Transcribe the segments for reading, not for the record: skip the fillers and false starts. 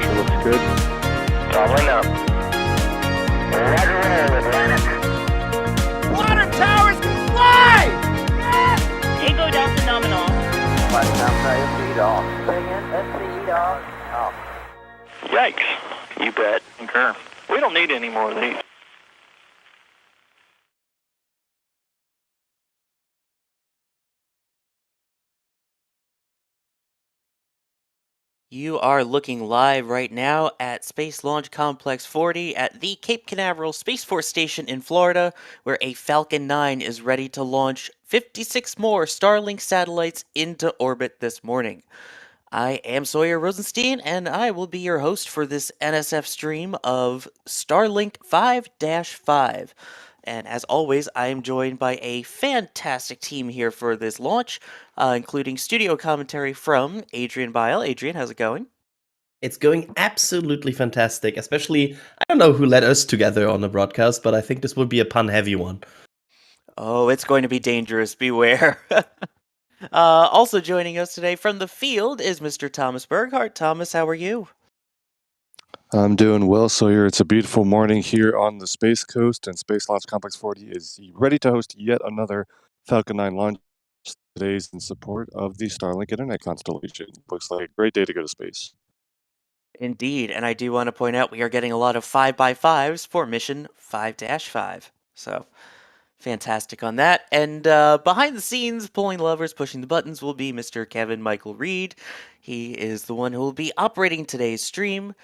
pressure looks good. Doubling up. Roger roll, Atlantic. Water towers can fly! Yes! Tango Delta nominal. Flighting outside SC off. Bring in SC off. Yikes. You bet. Concur. We don't need any more of these. You are looking live right now at Space Launch Complex 40 at the Cape Canaveral Space Force Station in Florida, where a Falcon 9 is ready to launch 56 more Starlink satellites into orbit this morning. I am Sawyer Rosenstein, and I will be your host for this NSF stream of Starlink 5-5. And as always, I am joined by a fantastic team here for this launch, including studio commentary from Adrian Bile. Adrian, how's it going? It's going absolutely fantastic, especially, I don't know who led us together on the broadcast, but I think this will be a pun-heavy one. Oh, it's going to be dangerous. Beware. Also joining us today from the field is Mr. Thomas Berghardt. Thomas, how are you? I'm doing well, Sawyer. It's a beautiful morning here on the Space Coast, and Space Launch Complex 40 is ready to host yet another Falcon 9 launch. Today's in support of the Starlink Internet constellation. Looks like a great day to go to space. Indeed, and I do want to point out we are getting a lot of 5x5s for mission 5-5. So, fantastic on that. And behind the scenes, pulling the levers, pushing the buttons will be Mr. Kevin Michael Reed. He is the one who will be operating today's stream.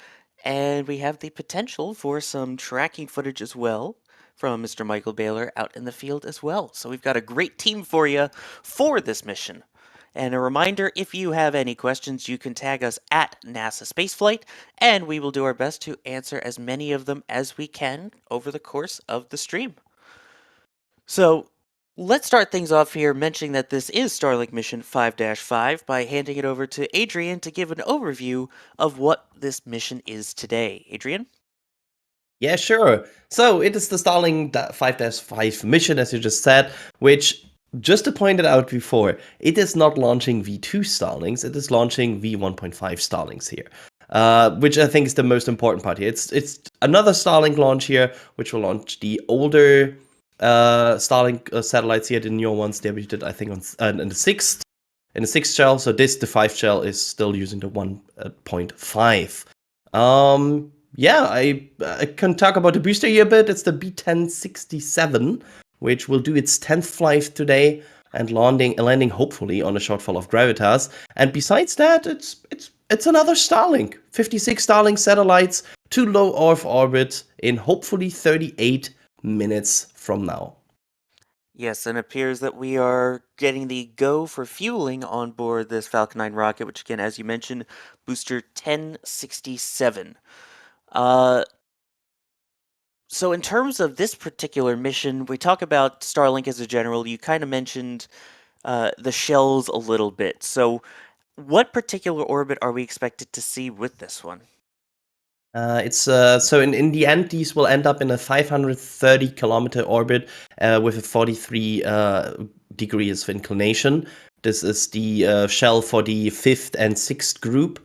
And we have the potential for some tracking footage as well from Mr. Michael Baylor out in the field as well. So we've got a great team for you for this mission. And a reminder, if you have any questions, you can tag us at NASASpaceflight, and we will do our best to answer as many of them as we can over the course of the stream. So let's start things off here mentioning that this is Starlink mission 5-5 by handing it over to Adrian to give an overview of what this mission is today. Adrian? Yeah, sure. So it is the Starlink 5-5 mission, as you just said, which, just to point it out before, it is not launching V2 Starlinks, it is launching V1.5 Starlinks here. Which I think is the most important part here. It's another Starlink launch here, which will launch the older Starlink satellites here, the newer ones debuted, I think, on in the sixth shell. So the 5th shell is still using the 1.5. Yeah, I can talk about the booster here a bit. It's the B1067, which will do its 10th flight today and landing hopefully on A Shortfall of Gravitas. And besides that, it's another Starlink. 56 Starlink satellites to low Earth orbit in hopefully 38 minutes from now. Yes, and it appears that we are getting the go for fueling on board this Falcon 9 rocket, which again, as you mentioned, booster 1067. So in terms of this particular mission, we talk about Starlink as a general. You kind of mentioned the shells a little bit. So what particular orbit are we expected to see with this one? So in the end, these will end up in a 530 kilometer orbit with a 43 degrees of inclination. This is the shell for the 5th and 6th group,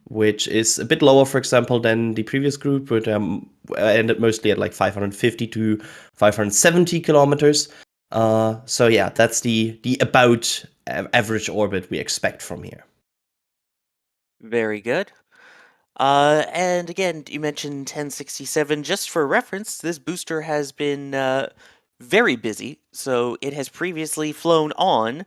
which is a bit lower, for example, than the previous group, which ended mostly at like 550 to 570 kilometers. So yeah, that's the about average orbit we expect from here. Very good. And again, you mentioned 1067. Just for reference, this booster has been very busy. So it has previously flown on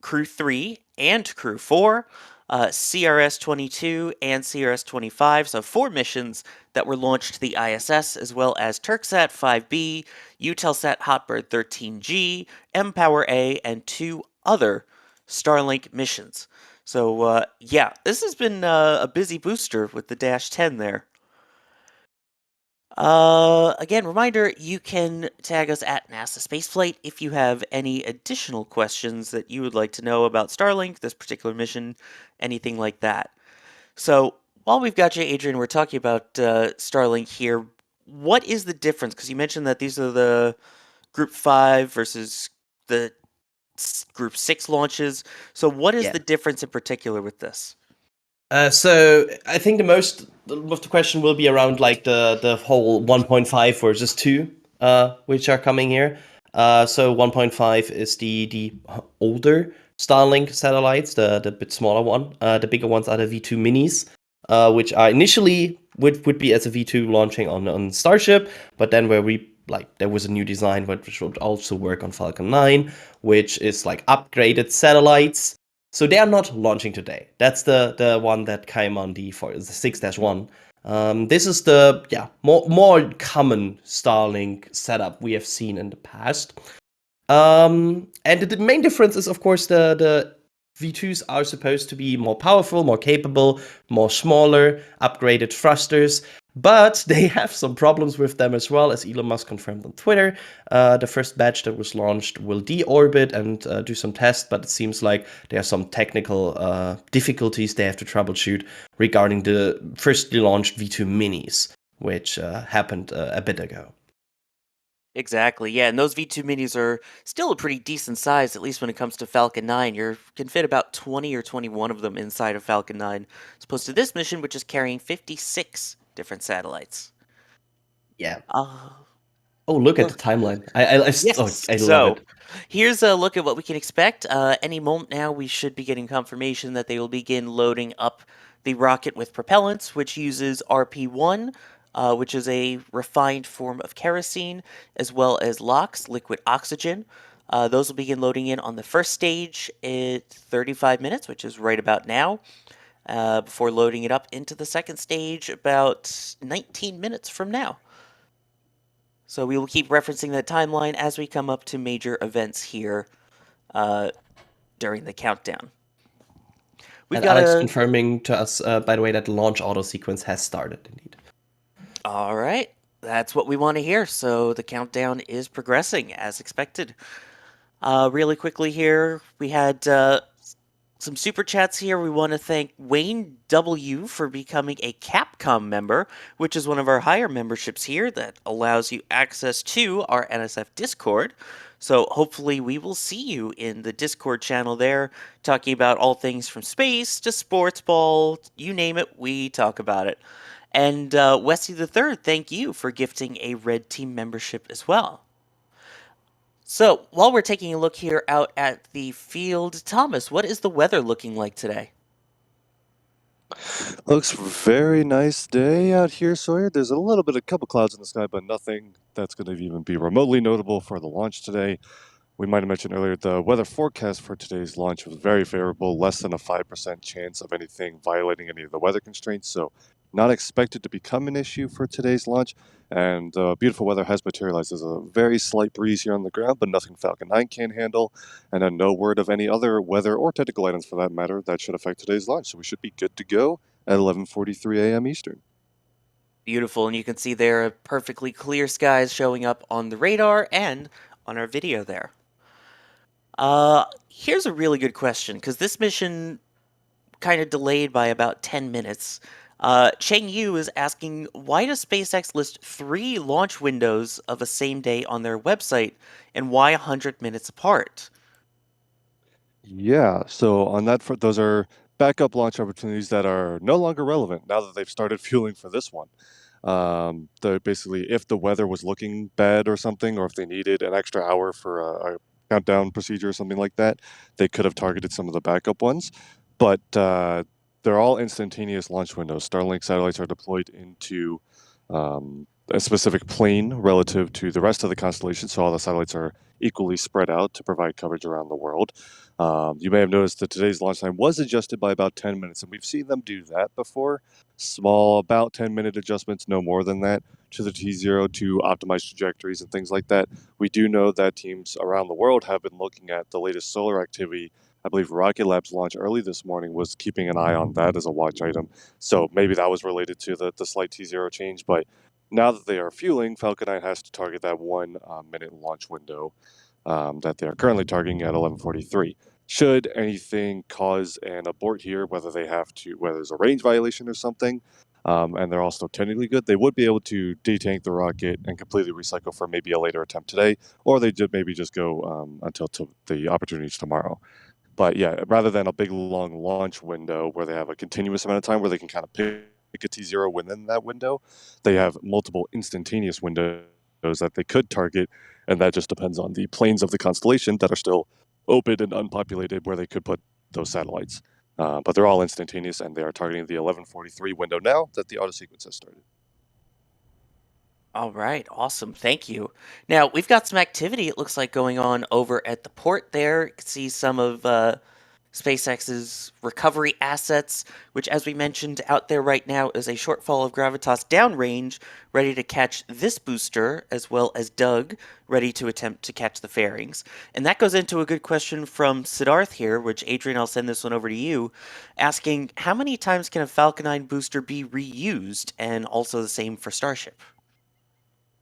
Crew 3 and Crew 4, CRS-22 and CRS-25. So 4 missions that were launched to the ISS, as well as Turksat 5B, Eutelsat Hotbird 13G, mPower A, and 2 other Starlink missions. So, yeah, this has been a busy booster with the Dash 10 there. Again, reminder, you can tag us at NASASpaceflight if you have any additional questions that you would like to know about Starlink, this particular mission, anything like that. So, while we've got you, Adrian, we're talking about Starlink here. What is the difference? Because you mentioned that these are the Group 5 versus the Group 6 launches. So what is the difference in particular with this? So I think the most of the question will be around like the whole 1.5 versus 2, which are coming here. So 1.5 is the older Starlink satellites, the bit smaller one. The bigger ones are the V2 minis, which are initially would be as a V2 launching on Starship, but then there was a new design which would also work on Falcon 9, which is like upgraded satellites. So they are not launching today. That's the one that came on the 6-1. This is the more common Starlink setup we have seen in the past. And the main difference is, of course, the V2s are supposed to be more powerful, more capable, more smaller, upgraded thrusters, but they have some problems with them as well, as Elon Musk confirmed on Twitter. The first batch that was launched will deorbit and do some tests, but it seems like there are some technical difficulties they have to troubleshoot regarding the firstly launched V2 minis, which happened a bit ago. Exactly, yeah, and those V2 minis are still a pretty decent size, at least when it comes to Falcon 9. You can fit about 20 or 21 of them inside of Falcon 9, as opposed to this mission, which is carrying 56 different satellites. Yeah. Uh, Oh, look at well, the timeline. I love so it. here's a look at what we can expect. Any moment now, we should be getting confirmation that they will begin loading up the rocket with propellants, which uses RP1, which is a refined form of kerosene, as well as LOX, liquid oxygen. Those will begin loading in on the first stage at 35 minutes, which is right about now, before loading it up into the second stage about 19 minutes from now. So we will keep referencing that timeline as we come up to major events here during the countdown. We've And got Alex a... confirming to us, by the way, that the launch auto sequence has started, indeed. All right. That's what we want to hear. So the countdown is progressing as expected. Really quickly here, we had some super chats here. We want to thank Wayne W. for becoming a Capcom member, which is one of our higher memberships here that allows you access to our NSF Discord. So hopefully we will see you in the Discord channel there, talking about all things from space to sports ball, you name it, we talk about it. And Wesley the Third, thank you for gifting a Red Team membership as well. So, while we're taking a look here out at the field, Thomas, what is the weather looking like today? Looks very nice day out here, Sawyer. There's a little bit, a couple clouds in the sky, but nothing that's going to even be remotely notable for the launch today. We might have mentioned earlier the weather forecast for today's launch was very favorable, less than a 5% chance of anything violating any of the weather constraints, so not expected to become an issue for today's launch. And beautiful weather has materialized. There's a very slight breeze here on the ground, but nothing Falcon 9 can handle, and then no word of any other weather or technical items for that matter that should affect today's launch. So we should be good to go at 11:43 a.m. Eastern. Beautiful, and you can see there perfectly clear skies showing up on the radar and on our video there. Here's a really good question, because this mission kind of delayed by about 10 minutes. Cheng Yu is asking, why does SpaceX list 3 launch windows of a same day on their website, and why 100 minutes apart? Yeah, so on that front, those are backup launch opportunities that are no longer relevant now that they've started fueling for this one. Basically, if the weather was looking bad or something, or if they needed an extra hour for a countdown procedure or something like that, they could have targeted some of the backup ones. But they're all instantaneous launch windows. Starlink satellites are deployed into a specific plane relative to the rest of the constellation, so all the satellites are equally spread out to provide coverage around the world. You may have noticed that today's launch time was adjusted by about 10 minutes, and we've seen them do that before. Small, about 10-minute adjustments, no more than that, to the T0 to optimize trajectories and things like that. We do know that teams around the world have been looking at the latest solar activity. I believe Rocket Lab's launch early this morning was keeping an eye on that as a watch item. So maybe that was related to the slight T0 change, but now that they are fueling, Falcon 9 has to target that 1 minute launch window that they are currently targeting at 11:43. Should anything cause an abort here, whether there's a range violation or something, and they're also technically good, they would be able to detank the rocket and completely recycle for maybe a later attempt today, or they maybe just go until the opportunities tomorrow. But yeah, rather than a big long launch window where they have a continuous amount of time where they can kind of pick a T0 within that window, they have multiple instantaneous windows that they could target, and that just depends on the planes of the constellation that are still open and unpopulated where they could put those satellites. But they're all instantaneous, and they are targeting the 11:43 window now that the auto sequence has started. All right, awesome. Thank you. Now, we've got some activity, it looks like, going on over at the port there. You can see some of SpaceX's recovery assets, which, as we mentioned, out there right now is a shortfall of gravitas downrange, ready to catch this booster, as well as Doug, ready to attempt to catch the fairings. And that goes into a good question from Siddharth here, which, Adrian, I'll send this one over to you, asking, how many times can a Falcon 9 booster be reused? And also the same for Starship.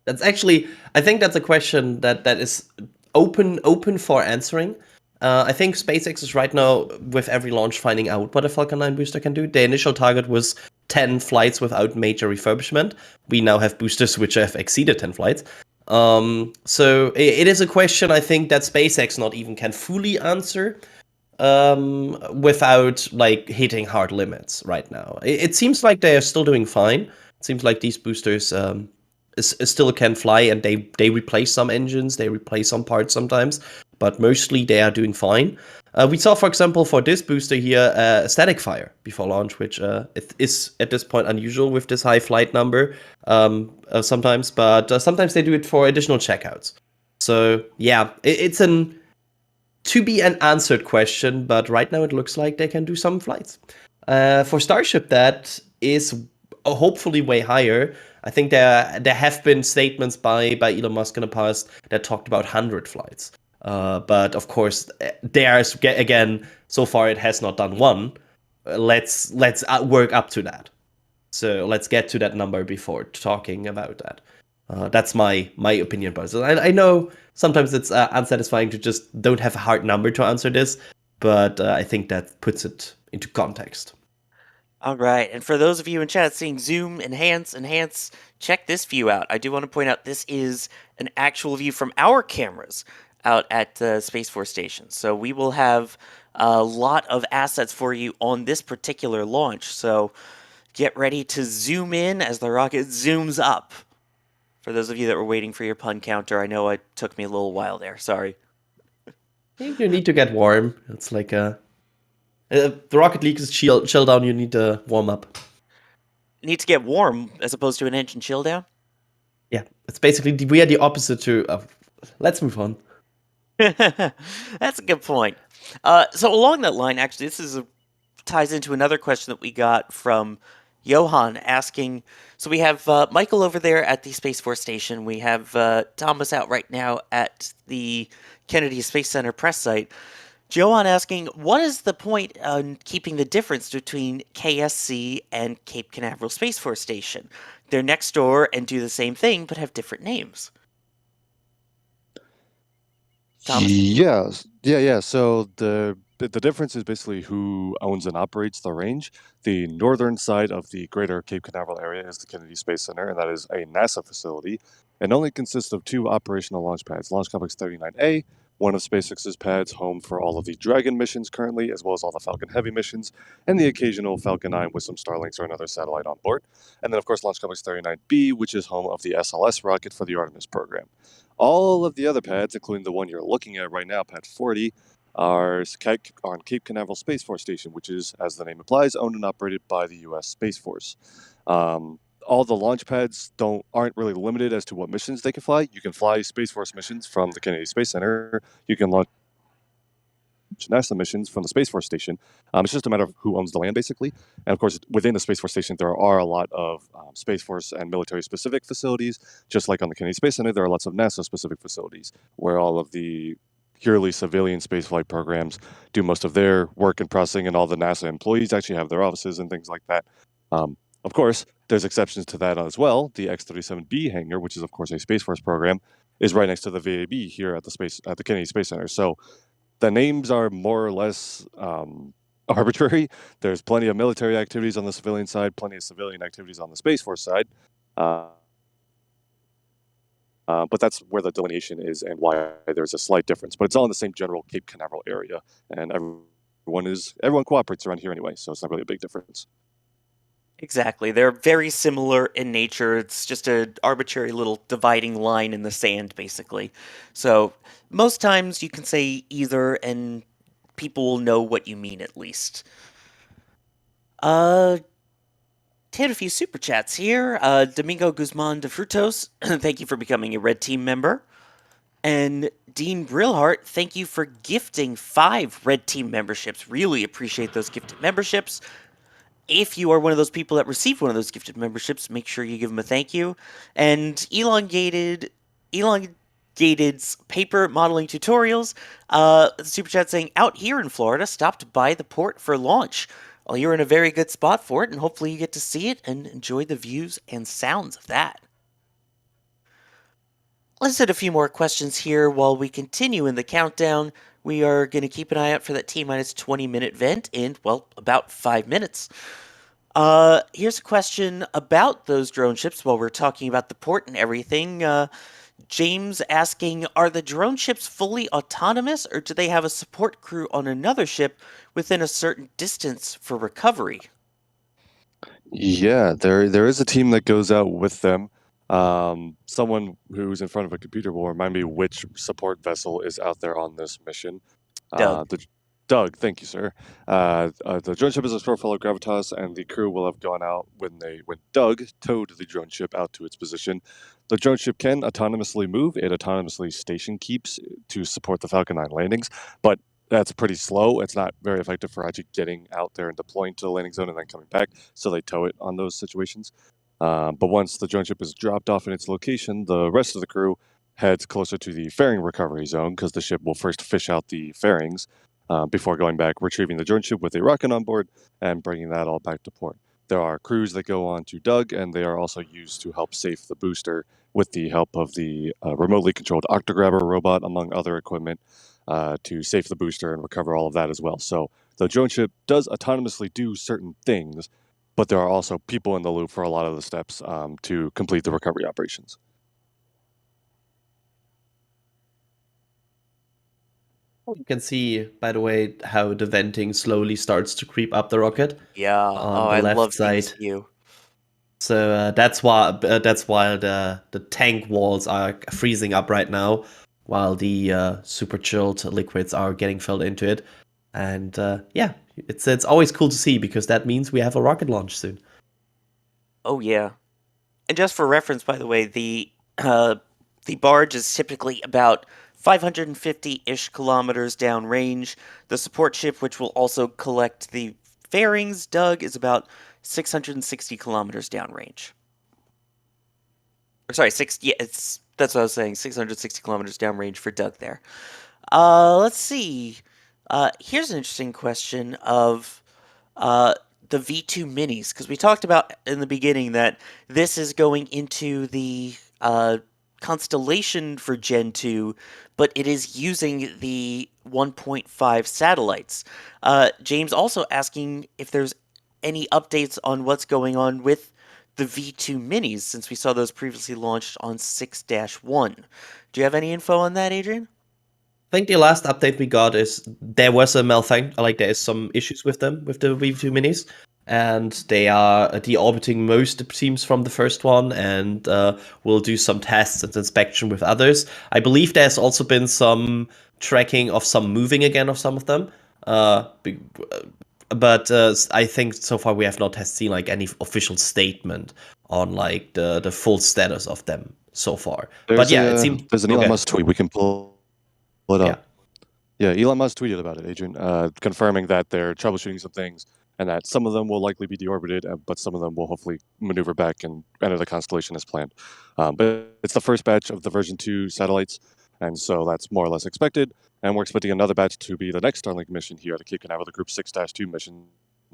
That's actually, I think that's a question that is open for answering. I think SpaceX is right now, with every launch, finding out what a Falcon 9 booster can do. The initial target was 10 flights without major refurbishment. We now have boosters which have exceeded 10 flights. So it is a question, I think, that SpaceX not even can fully answer without like hitting hard limits right now. It seems like they are still doing fine. It seems like these boosters still can fly, and they replace some engines, they replace some parts sometimes, but mostly they are doing fine. We saw, for example, for this booster here, a static fire before launch, which is at this point unusual with this high flight number sometimes, but sometimes they do it for additional checkouts. So yeah, it's an to be an answered question, but right now it looks like they can do some flights. For Starship, that is hopefully way higher. I think there have been statements by Elon Musk in the past that talked about 100 flights. But of course, there's again, so far it has not done one. Let's work up to that. So let's get to that number before talking about that. That's my opinion, but I know sometimes it's unsatisfying to just don't have a hard number to answer this, but I think that puts it into context. All right, and for those of you in chat seeing zoom, enhance, check this view out. I do want to point out this is an actual view from our cameras out at the Space Force Station. So we will have a lot of assets for you on this particular launch. So get ready to zoom in as the rocket zooms up. For those of you that were waiting for your pun counter, I know it took me a little while there. Sorry. You need to get warm. It's like the Rocket League is chill down. You need to warm up. Need to get warm as opposed to an engine chill down? Yeah, it's basically we are the opposite to. Let's move on. That's a good point. So along that line, actually, this ties into another question that we got from Johan asking. So we have Michael over there at the Space Force Station. We have Thomas out right now at the Kennedy Space Center press site. Johan asking, what is the point on keeping the difference between KSC and Cape Canaveral Space Force Station? They're next door and do the same thing, but have different names. Thomas? Yeah. So the difference is basically who owns and operates the range. The northern side of the greater Cape Canaveral area is the Kennedy Space Center, and that is a NASA facility, and only consists of 2 operational launch pads, Launch Complex 39A, one of SpaceX's pads, home for all of the Dragon missions currently, as well as all the Falcon Heavy missions, and the occasional Falcon 9 with some Starlinks or another satellite on board. And then, of course, Launch Complex 39B, which is home of the SLS rocket for the Artemis program. All of the other pads, including the one you're looking at right now, Pad 40, are on Cape Canaveral Space Force Station, which is, as the name implies, owned and operated by the U.S. Space Force. All the launch pads aren't really limited as to what missions they can fly. You can fly Space Force missions from the Kennedy Space Center. You can launch NASA missions from the Space Force Station. It's just a matter of who owns the land, basically. And of course, within the Space Force Station, there are a lot of Space Force and military-specific facilities. Just like on the Kennedy Space Center, there are lots of NASA-specific facilities where all of the purely civilian spaceflight programs do most of their work and processing, and all the NASA employees actually have their offices and things like that. Of course, there's exceptions to that as well. The X-37B hangar, which is of course a Space Force program, is right next to the VAB here at the Kennedy Space Center. So the names are more or less arbitrary. There's plenty of military activities on the civilian side, plenty of civilian activities on the Space Force side. But that's where the delineation is and why there's a slight difference. But it's all in the same general Cape Canaveral area, and everyone cooperates around here anyway, so it's not really a big difference. Exactly. They're very similar in nature. It's just an arbitrary little dividing line in the sand, basically. So most times you can say either, and people will know what you mean at least. Had a few super chats here. Domingo Guzman de Frutos, thank you for becoming a Red Team member. And Dean Brillhart, thank you for gifting 5 Red Team memberships. Really appreciate those gifted memberships. If you are one of those people that received one of those gifted memberships, make sure you give them a thank you. And Elongated's paper modeling tutorials, super chat saying, out here in Florida, stopped by the port for launch. Well, you're in a very good spot for it, and hopefully you get to see it and enjoy the views and sounds of that. Let's hit a few more questions here while we continue in the countdown. We are going to keep an eye out for that T-minus 20-minute vent in, well, about 5 minutes. Here's a question about those drone ships while we're talking about the port and everything. James asking, are the drone ships fully autonomous, or do they have a support crew on another ship within a certain distance for recovery? Yeah, there is a team that goes out with them. Someone who's in front of a computer will remind me which support vessel is out there on this mission. Doug. Doug, thank you, sir. The drone ship is a Shortfall of Gravitas, and the crew will have gone out when Doug towed the drone ship out to its position. The drone ship can autonomously move. It autonomously station keeps to support the Falcon 9 landings, but that's pretty slow. It's not very effective for actually getting out there and deploying to the landing zone and then coming back, so they tow it on those situations. But once the drone ship is dropped off in its location, the rest of the crew heads closer to the fairing recovery zone because the ship will first fish out the fairings before going back, retrieving the drone ship with a rocket on board and bringing that all back to port. There are crews that go on to Doug, and they are also used to help safe the booster with the help of the remotely controlled Octograbber robot, among other equipment, to safe the booster and recover all of that as well. So the drone ship does autonomously do certain things, but there are also people in the loop for a lot of the steps to complete the recovery operations. You can see, by the way, how the venting slowly starts to creep up the rocket. Yeah. On the I left love side. this view. So that's why the tank walls are freezing up right now, while the super chilled liquids are getting filled into it. And yeah, it's always cool to see because that means we have a rocket launch soon. Oh yeah. And just for reference, by the way, the barge is typically about 550-ish kilometers downrange. The support ship, which will also collect the fairings, Doug, is about 660 kilometers downrange. Or sorry, that's what I was saying, 660 kilometers downrange for Doug there. Let's see. Here's an interesting question of the V2 minis, because we talked about in the beginning that this is going into the constellation for Gen 2, but it is using the 1.5 satellites. James also asking if there's any updates on what's going on with the V2 minis, since we saw those previously launched on 6-1. Do you have any info on that, Adrian? I think the last update we got is there was a malfunction, like there is some issues with them, with the V2 minis, and they are deorbiting most, it seems, from the first one, and we'll do some tests and inspection with others. I believe there's also been some tracking of some moving again of some of them, but I think so far we have not seen like any official statement on like the full status of them so far. But yeah, it seems there's an Elon Musk tweet we can pull it up. Yeah, Elon Musk tweeted about it, Adrian, confirming that they're troubleshooting some things and that some of them will likely be deorbited, but some of them will hopefully maneuver back and enter the constellation as planned. But it's the first batch of the version 2 satellites, and so that's more or less expected. And we're expecting another batch to be the next Starlink mission here at the Cape Canaveral, the Group 6-2 mission.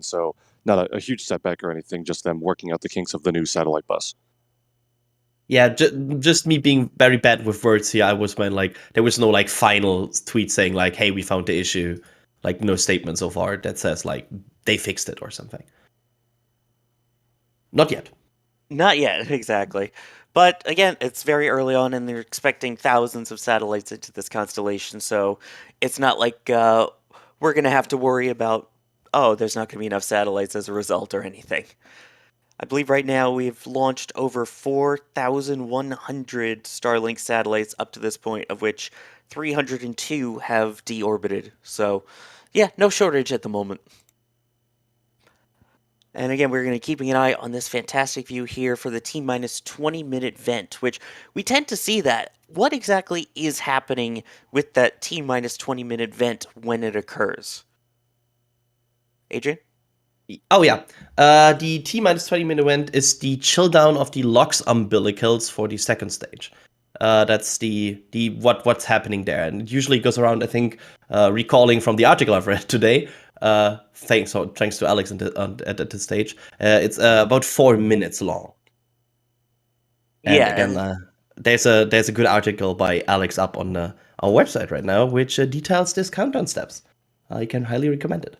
So not a huge setback or anything, just them working out the kinks of the new satellite bus. Yeah, just me being very bad with words here. I was when like there was no like final tweet saying like, "Hey, we found the issue." Like no statement so far that says like they fixed it or something. Not yet. Not yet, exactly. But again, it's very early on, and they're expecting thousands of satellites into this constellation, so it's not like we're going to have to worry about, oh, there's not going to be enough satellites as a result or anything. I believe right now we've launched over 4,100 Starlink satellites up to this point, of which 302 have deorbited. So, yeah, no shortage at the moment. And again, we're going to be keeping an eye on this fantastic view here for the T-minus 20-minute vent, which we tend to see that. What exactly is happening with that T-minus 20-minute vent when it occurs? Adrian? Oh yeah, the T-minus 20-minute event is the chill down of the LOX umbilicals for the second stage. That's the what's happening there, and it usually goes around. I think recalling from the article I've read today. Thanks to Alex at this stage. It's about 4 minutes long. And Yeah, again, there's a good article by Alex up on our website right now, which details this countdown steps. I can highly recommend it.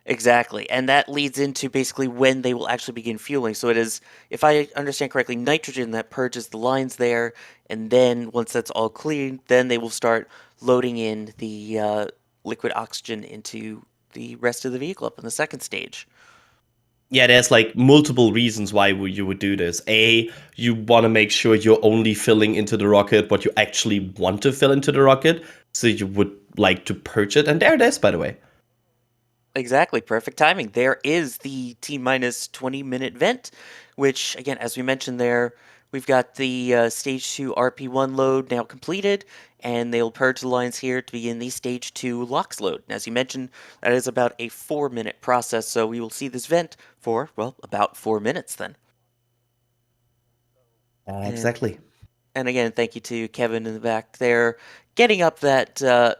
exactly. And that leads into basically when they will actually begin fueling. So it is, if I understand correctly, nitrogen that purges the lines there, and then once that's all clean, then they will start loading in the liquid oxygen into the rest of the vehicle up in the second stage. Yeah, there's like multiple reasons why you would do this. A, you want to make sure you're only filling into the rocket what you actually want to fill into the rocket, so you would like to purge it. And there it is, by the way. Exactly, perfect timing. There is the T-minus 20-minute vent, which, again, as we mentioned there, we've got the Stage 2 RP1 load now completed, and they'll purge the lines here to begin the Stage 2 LOX load. And as you mentioned, that is about a 4-minute process, so we will see this vent for, well, about 4 minutes then. Exactly. And again, thank you to Kevin in the back there, getting up that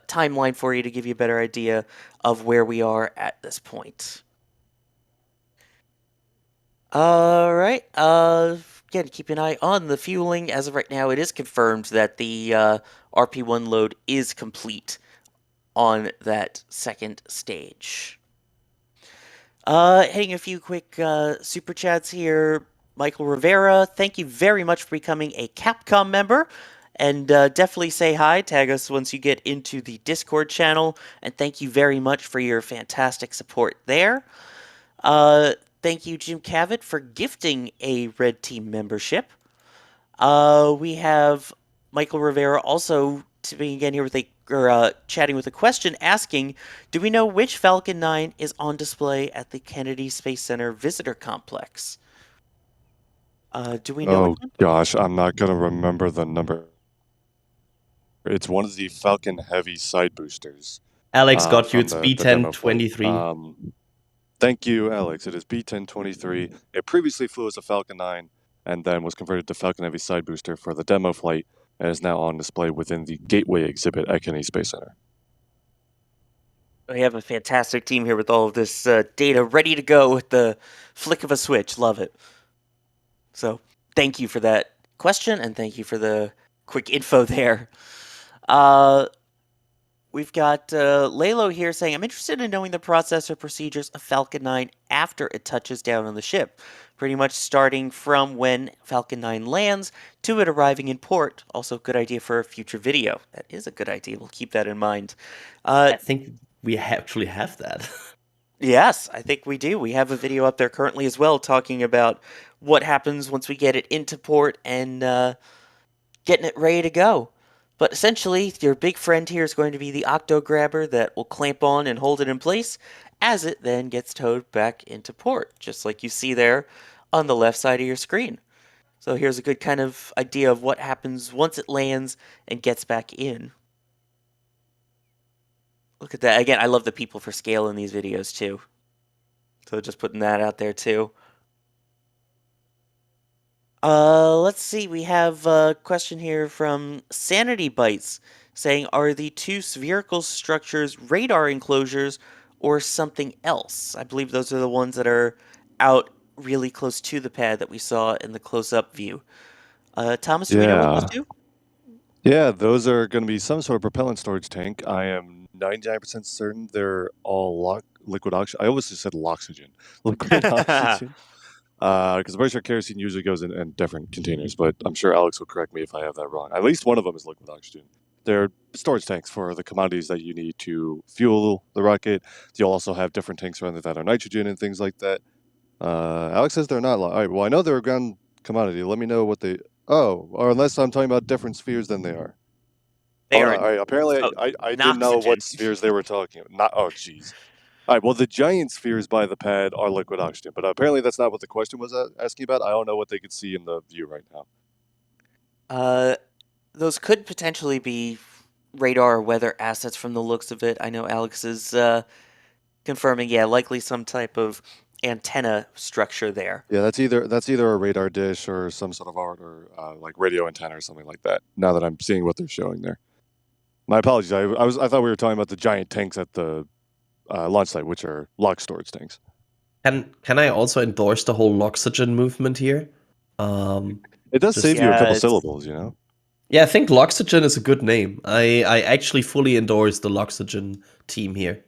timeline for you to give you a better idea of where we are at this point. All right. Again, keep an eye on the fueling. As of right now, it is confirmed that the RP1 load is complete on that second stage. Hitting a few quick super chats here. Michael Rivera, thank you very much for becoming a Capcom member. And definitely say hi, tag us once you get into the Discord channel. And thank you very much for your fantastic support there. Thank you, Jim Cavett, for gifting a Red Team membership. We have Michael Rivera also being again here with chatting with a question asking, do we know which Falcon 9 is on display at the Kennedy Space Center Visitor Complex? Do we know? Oh gosh, I'm not gonna remember the number. It's one of the Falcon Heavy side boosters. Alex got you. from It's the demo flight. B1023. Thank you, Alex. It is B1023. It previously flew as a Falcon 9 and then was converted to Falcon Heavy side booster for the demo flight and is now on display within the Gateway exhibit at Kennedy Space Center. We have a fantastic team here with all of this data ready to go with the flick of a switch. Love it. So thank you for that question, and thank you for the quick info there. We've got Lalo here saying, I'm interested in knowing the process or procedures of Falcon 9 after it touches down on the ship. Pretty much starting from when Falcon 9 lands to it arriving in port. Also a good idea for a future video. That is a good idea. We'll keep that in mind. I think we actually have that. Yes, I think we do. We have a video up there currently as well talking about what happens once we get it into port and getting it ready to go. But essentially, your big friend here is going to be the octo grabber that will clamp on and hold it in place as it then gets towed back into port, just like you see there on the left side of your screen. So here's a good kind of idea of what happens once it lands and gets back in. Look at that. Again, I love the people for scale in these videos too. So just putting that out there too. Let's see. We have a question here from Sanity Bites saying, are the two spherical structures radar enclosures or something else? I believe those are the ones that are out really close to the pad that we saw in the close-up view. Thomas, do we know what those do? Yeah, those are going to be some sort of propellant storage tank. I am 99% certain they're all liquid oxygen. I always just said loxygen. Liquid oxygen. Because I'm pretty sure kerosene usually goes in different containers, but I'm sure Alex will correct me if I have that wrong. At least one of them is liquid oxygen. They're storage tanks for the commodities that you need to fuel the rocket. You'll also have different tanks around that are nitrogen and things like that. Alex says they're not. All right, well, I know they're a ground commodity. Let me know what they... Oh, or unless I'm talking about different spheres than they are. They Oh, are all right, apparently so I didn't know noxygen. what spheres they were talking about. Not, oh, jeez. All right, well, the giant spheres by the pad are liquid oxygen, but apparently that's not what the question was asking about. I don't know what they could see in the view right now. Those could potentially be radar or weather assets from the looks of it. I know Alex is confirming, yeah, likely some type of antenna structure there. Yeah, that's either a radar dish or some sort of art or like radio antenna or something like that. Now that I'm seeing what they're showing there, my apologies. I thought we were talking about the giant tanks at the launch site, which are lock storage tanks. Can I also endorse the whole Loxygen movement here? It does just- save you a Yeah, couple it's- syllables, you know. Yeah, I think Loxygen is a good name. I actually fully endorse the Loxygen team here.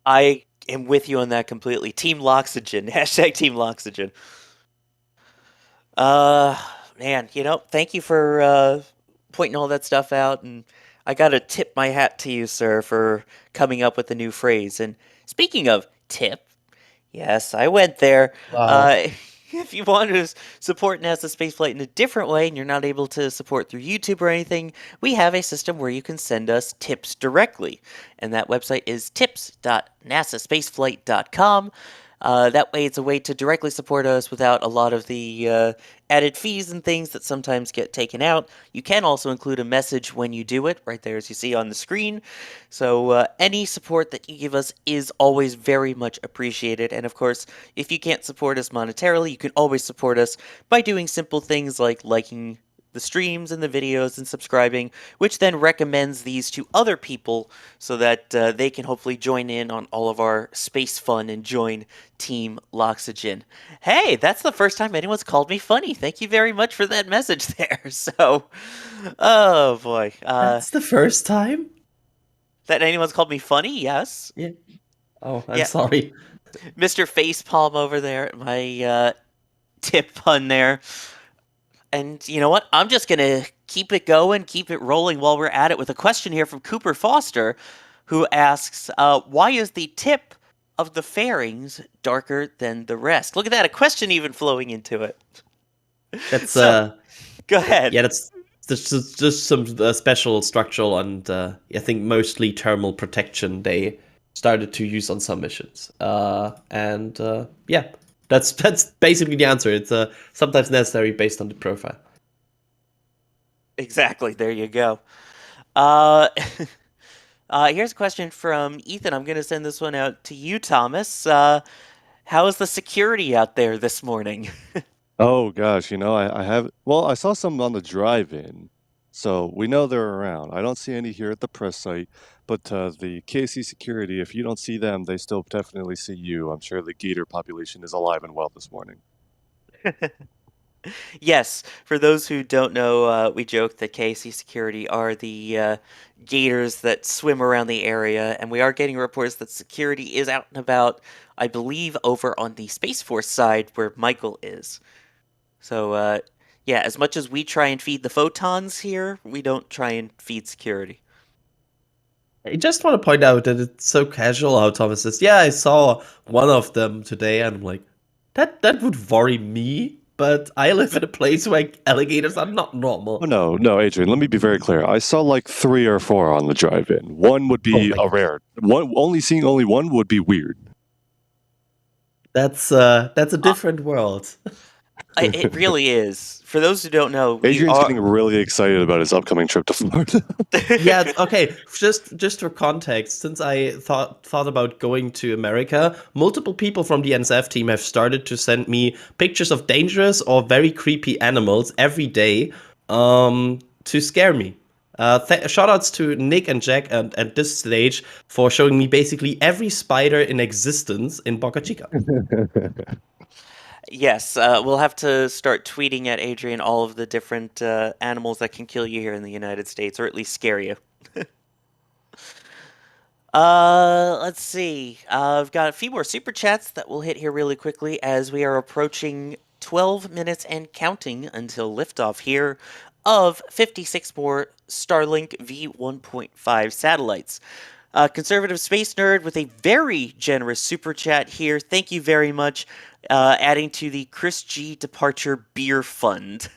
I am with you on that completely. Team Loxygen. Hashtag Team Loxygen. Man, thank you for pointing all that stuff out, and I gotta tip my hat to you, sir, for coming up with a new phrase. And speaking of tip, yes, I went there. Wow. If you want to support NASA spaceflight in a different way and you're not able to support through YouTube or anything, we have a system where you can send us tips directly. And that website is tips.nasaspaceflight.com. That way, it's a way to directly support us without a lot of the added fees and things that sometimes get taken out. You can also include a message when you do it, right there as you see on the screen. So any support that you give us is always very much appreciated. And of course, if you can't support us monetarily, you can always support us by doing simple things like liking the streams and the videos and subscribing, which then recommends these to other people so that they can hopefully join in on all of our space fun and join Team Loxygen. Hey, that's the first time anyone's called me funny. Thank you very much for that message there. So, oh boy. That's the first time? That anyone's called me funny? Yes. Yeah. Oh, I'm Yeah. sorry. Mr. Facepalm over there, my tip pun there. And you know what? I'm just going to keep it going, keep it rolling while we're at it with a question here from Cooper Foster, who asks, why is the tip of the fairings darker than the rest? Look at that, a question even flowing into it. That's Go ahead. yeah, that's just some special structural and I think mostly thermal protection they started to use on some missions. Yeah, that's basically the answer. It's sometimes necessary based on the profile. Exactly. There you go. Here's a question from Ethan. I'm going to send this one out to you, Thomas. How is the security out there this morning? Oh gosh, I saw some on the drive-in, so we know they're around. I don't see any here at the press site, but the KC security, if you don't see them, they still definitely see you. I'm sure the gator population is alive and well this morning. Yes, for those who don't know, we joke that KC security are the gators that swim around the area, and we are getting reports that security is out and about, I believe, over on the Space Force side where Michael is. So, yeah, as much as we try and feed the photons here, we don't try and feed security. I just want to point out that it's so casual how Thomas says, yeah, I saw one of them today, and I'm like, that would worry me, but I live in a place where alligators are not normal. Oh, no, Adrian, let me be very clear. I saw like 3 or 4 on the drive-in. One would be Oh my a rare. Seeing only one would be weird. That's a different world. It really is. For those who don't know, Adrian's getting really excited about his upcoming trip to Florida. Yeah, okay. Just for context, since I thought about going to America, multiple people from the NSF team have started to send me pictures of dangerous or very creepy animals every day to scare me. Shoutouts to Nick and Jack at this stage for showing me basically every spider in existence in Boca Chica. Yes, we'll have to start tweeting at Adrian all of the different animals that can kill you here in the United States, or at least scare you. Let's see. I've got a few more super chats that we'll hit here really quickly as we are approaching 12 minutes and counting until liftoff here of 56 more Starlink V1.5 satellites. Conservative Space Nerd with a very generous super chat here. Thank you very much. Adding to the Chris G Departure Beer Fund.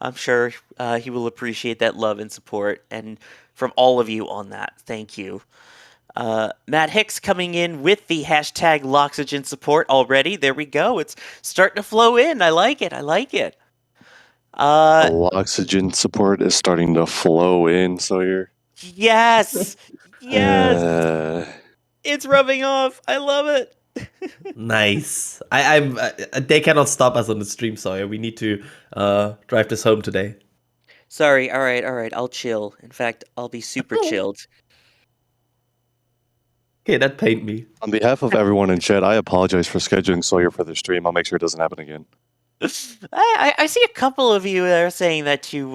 I'm sure he will appreciate that love and support, and from all of you on that, thank you. Matt Hicks coming in with the hashtag Loxygen support already. There we go. It's starting to flow in. I like it. I like it. The oxygen support is starting to flow in, Sawyer. Yes. Yes. Uh, It's rubbing off. I love it. Nice. They cannot stop us on the stream, Sawyer. We need to drive this home today. Sorry. All right. I'll chill. In fact, I'll be super chilled. Okay, that pained me. on behalf of everyone in chat, I apologize for scheduling Sawyer for the stream. I'll make sure it doesn't happen again. I see a couple of you that are saying that you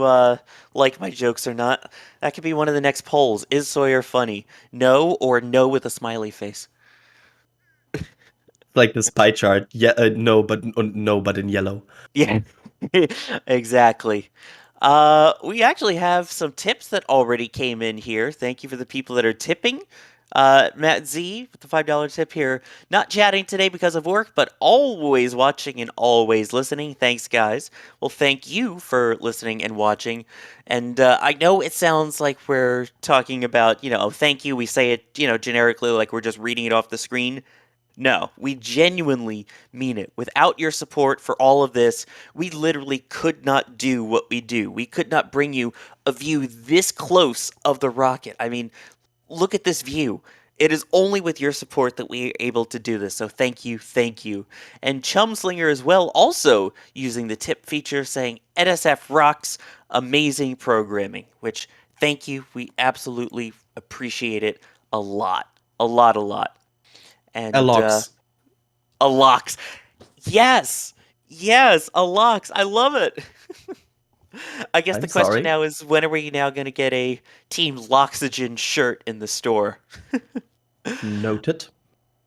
like my jokes or not. That could be one of the next polls. Is Sawyer funny? No or no with a smiley face? Like this pie chart. Yeah, no, but in yellow. Yeah, exactly. We actually have some tips that already came in here. Thank you for the people that are tipping. Matt Z with the $5 tip here. Not chatting today because of work, but always watching and always listening. Thanks, guys. Well, thank you for listening and watching. And I know it sounds like we're talking about, thank you. We say it, generically, like we're just reading it off the screen. No, we genuinely mean it. Without your support for all of this, we literally could not do what we do. We could not bring you a view this close of the rocket. I mean, look at this view. It is only with your support that we are able to do this. So thank you, thank you. And Chumslinger as well, also using the tip feature, saying NSF rocks, amazing programming. Which, thank you. We absolutely appreciate it a lot. A lot. And A lox. a lox. Yes, a lox. I love it. I guess I'm the question sorry. now is, when are we now going to get a Team Loxygen shirt in the store? Noted.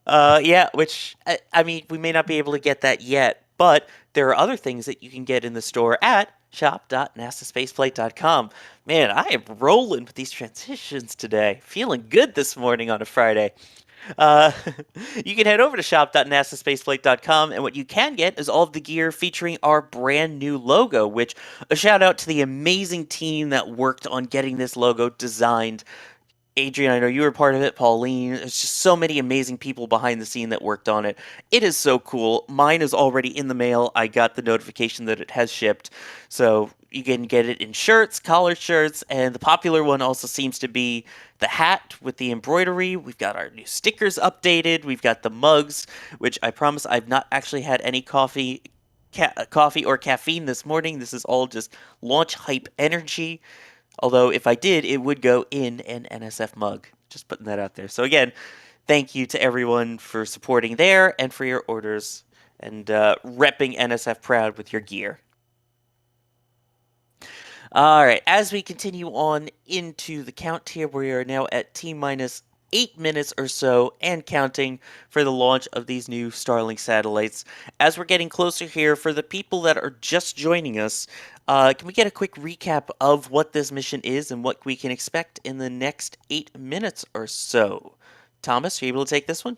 Yeah, which, I mean, we may not be able to get that yet, but there are other things that you can get in the store at shop.nasaspaceflight.com. Man, I am rolling with these transitions today. Feeling good this morning on a Friday. You can head over to shop.nasaspaceflight.com, and what you can get is all of the gear featuring our brand new logo, which a shout out to the amazing team that worked on getting this logo designed. Adrian, I know you were part of it. Pauline, there's just so many amazing people behind the scene that worked on it. It is so cool. Mine is already in the mail. I got the notification that it has shipped. So you can get it in shirts, collared shirts, and the popular one also seems to be the hat with the embroidery. We've got our new stickers updated. We've got the mugs, which I promise I've not actually had any coffee or caffeine this morning. This is all just launch hype energy. Although, if I did, it would go in an NSF mug. Just putting that out there. So again, thank you to everyone for supporting there and for your orders and repping NSF proud with your gear. All right, as we continue on into the count here, we are now at T-minus 8 minutes or so and counting for the launch of these new Starlink satellites. As we're getting closer here, for the people that are just joining us, can we get a quick recap of what this mission is and what we can expect in the next 8 minutes or so? Thomas, are you able to take this one?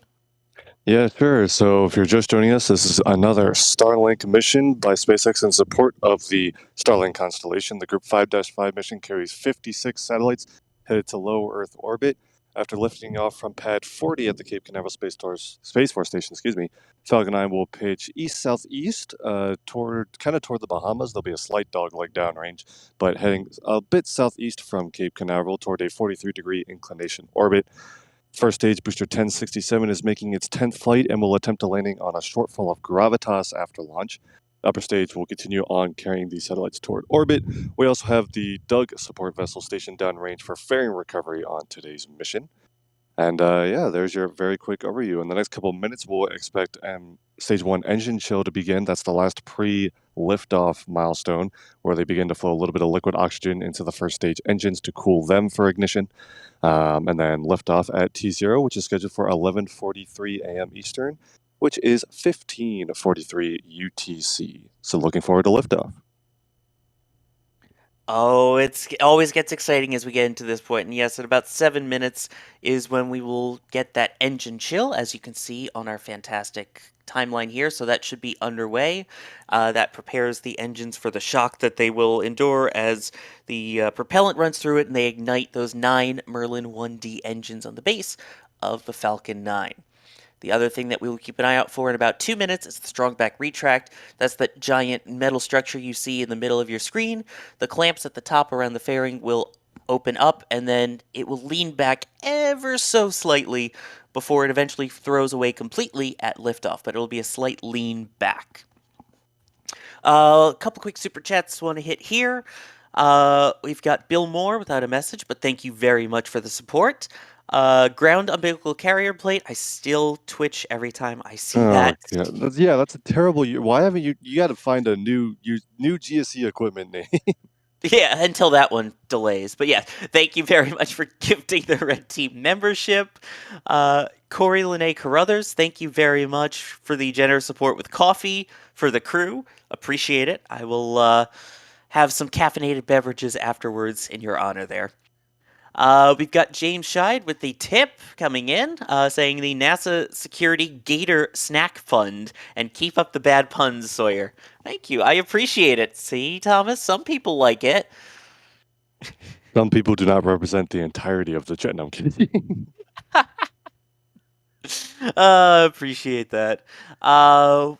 Yeah, sure. So if you're just joining us, this is another Starlink mission by SpaceX in support of the Starlink constellation. The Group 5-5 mission carries 56 satellites headed to low Earth orbit. After lifting off from pad 40 at the Cape Canaveral Space Force Station, Falcon 9 will pitch east-southeast toward the Bahamas. There'll be a slight dog-leg downrange, but heading a bit southeast from Cape Canaveral toward a 43-degree inclination orbit. First stage, booster 1067, is making its 10th flight and will attempt a landing on a shortfall of gravitas after launch. Upper stage will continue on carrying these satellites toward orbit. We also have the Doug support vessel stationed downrange for fairing recovery on today's mission. And yeah, there's your very quick overview. In the next couple of minutes, we'll expect Stage 1 engine chill to begin. That's the last pre-liftoff milestone, where they begin to flow a little bit of liquid oxygen into the first stage engines to cool them for ignition. And then liftoff at T0, which is scheduled for 11:43 a.m. Eastern, which is 15:43 UTC. So looking forward to liftoff. Oh, it always gets exciting as we get into this point. And yes, in about 7 minutes is when we will get that engine chill, as you can see on our fantastic timeline here. So that should be underway. That prepares the engines for the shock that they will endure as the propellant runs through it and they ignite those 9 Merlin 1D engines on the base of the Falcon 9. The other thing that we will keep an eye out for in about 2 minutes is the strong back retract. That's that giant metal structure you see in the middle of your screen. The clamps at the top around the fairing will open up, and then it will lean back ever so slightly before it eventually throws away completely at liftoff, but it'll be a slight lean back. A couple quick super chats want to hit here. We've got Bill Moore without a message, but thank you very much for the support. Ground umbilical carrier plate. I still twitch every time I see that. Yeah, that's a terrible. Why haven't you? You got to find a new GSE equipment name. Yeah, until that one delays. But yeah, thank you very much for gifting the Red Team membership. Corey Lene Carruthers, thank you very much for the generous support with coffee for the crew. Appreciate it. I will have some caffeinated beverages afterwards in your honor there. We've got James Scheid with the tip coming in, saying the NASA Security Gator Snack Fund, and keep up the bad puns, Sawyer. Thank you. I appreciate it. See, Thomas, some people like it. Some people do not represent the entirety of the chat. No, I'm kidding. Appreciate that.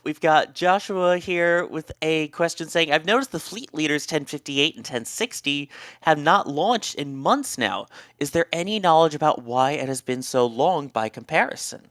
We've got Joshua here with a question saying, I've noticed the fleet leaders 1058 and 1060 have not launched in months now. Is there any knowledge about why it has been so long by comparison?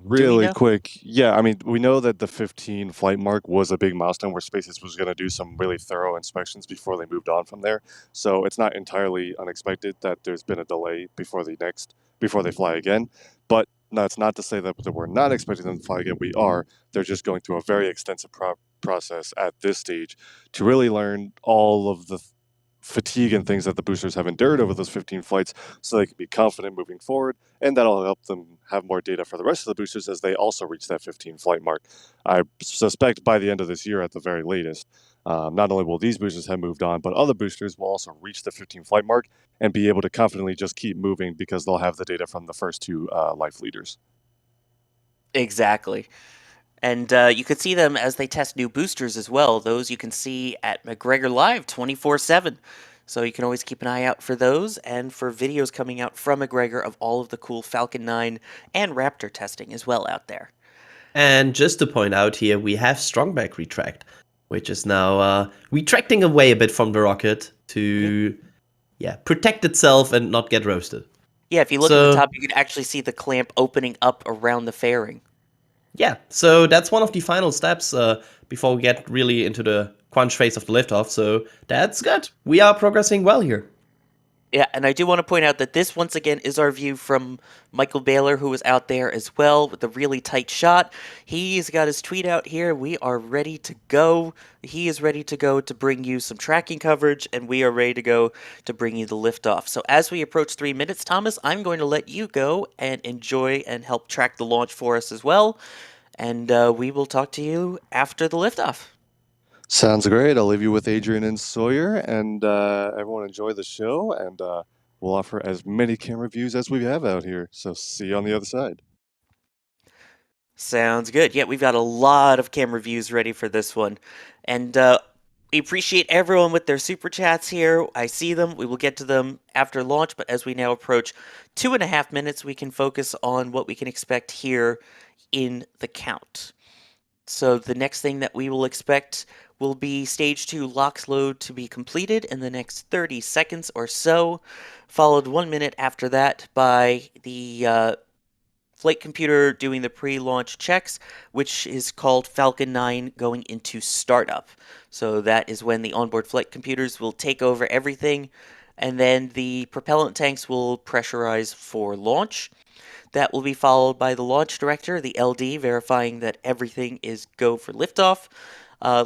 Really quick, yeah, I mean, we know that the 15 flight mark was a big milestone where SpaceX was going to do some really thorough inspections before they moved on from there. So it's not entirely unexpected that there's been a delay before they fly again. But that's not to say that we're not expecting them to fly again. We are. They're just going through a very extensive process at this stage to really learn all of the fatigue and things that the boosters have endured over those 15 flights so they can be confident moving forward, and that'll help them have more data for the rest of the boosters as they also reach that 15 flight mark. I suspect by the end of this year at the very latest, not only will these boosters have moved on, but other boosters will also reach the 15 flight mark and be able to confidently just keep moving because they'll have the data from the first 2 life leaders. Exactly. And you can see them as they test new boosters as well. Those you can see at McGregor Live 24/7. So you can always keep an eye out for those and for videos coming out from McGregor of all of the cool Falcon 9 and Raptor testing as well out there. And just to point out here, we have strong back retract, which is now retracting away a bit from the rocket to protect itself and not get roasted. Yeah, if you look at the top, you can actually see the clamp opening up around the fairing. Yeah, so that's one of the final steps before we get really into the crunch phase of the liftoff. So that's good. We are progressing well here. Yeah, and I do want to point out that this, once again, is our view from Michael Baylor, who was out there as well with a really tight shot. He's got his tweet out here. We are ready to go. He is ready to go to bring you some tracking coverage, and we are ready to go to bring you the liftoff. So as we approach 3 minutes, Thomas, I'm going to let you go and enjoy and help track the launch for us as well. And we will talk to you after the liftoff. Sounds great. I'll leave you with Adrian and Sawyer, and everyone enjoy the show, and we'll offer as many camera views as we have out here. So see you on the other side. Sounds good. Yeah, we've got a lot of camera views ready for this one. And we appreciate everyone with their super chats here. I see them. We will get to them after launch, but as we now approach 2.5 minutes, we can focus on what we can expect here in the count. So the next thing that we will expect will be Stage 2 LOX load to be completed in the next 30 seconds or so, followed 1 minute after that by the flight computer doing the pre-launch checks, which is called Falcon 9 going into startup. So that is when the onboard flight computers will take over everything and then the propellant tanks will pressurize for launch. That will be followed by the launch director, the LD, verifying that everything is go for liftoff,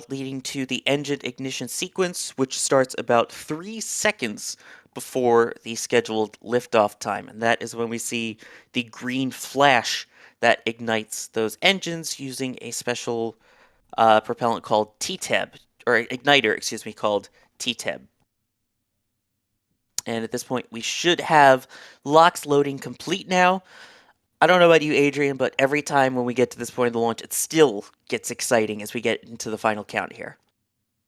leading to the engine ignition sequence, which starts about 3 seconds before the scheduled liftoff time. And that is when we see the green flash that ignites those engines using a special propellant called TTEB, or igniter, excuse me, called TTEB. And at this point, we should have LOX loading complete now. I don't know about you, Adrian, but every time when we get to this point of the launch, it still gets exciting as we get into the final count here.